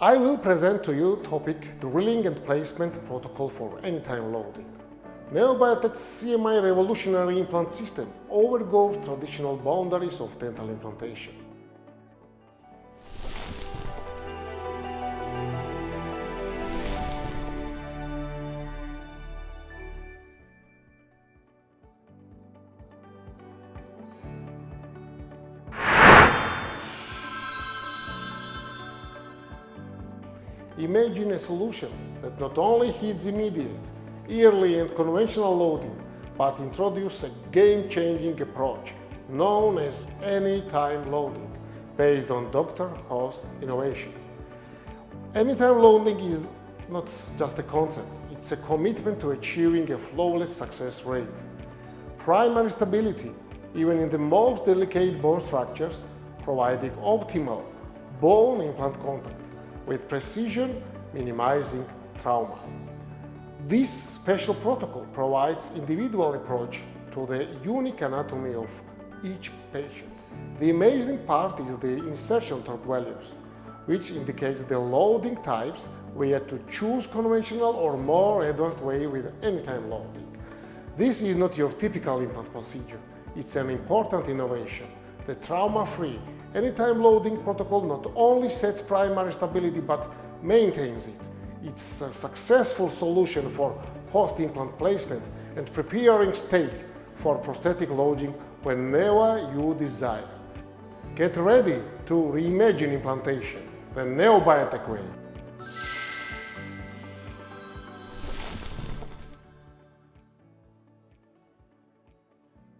I will present to you topic drilling and placement protocol for anytime loading. Neobiotech's CMI revolutionary implant system overgoes traditional boundaries of dental implantation. Imagine a solution that not only hits immediate, early and conventional loading, but introduces a game-changing approach known as anytime loading, based on Dr. Ho's innovation. Anytime loading is not just a concept, it's a commitment to achieving a flawless success rate. Primary stability, even in the most delicate bone structures, providing optimal bone implant contact, with precision minimizing trauma. This special protocol provides individual approach to the unique anatomy of each patient. The amazing part is the insertion torque values, which indicates the loading types where to choose conventional or more advanced way with anytime loading. This is not your typical implant procedure. It's an important innovation. The trauma-free anytime loading protocol not only sets primary stability but maintains it. It's a successful solution for post-implant placement and preparing stage for prosthetic loading whenever you desire. Get ready to reimagine implantation the Neobiotech way.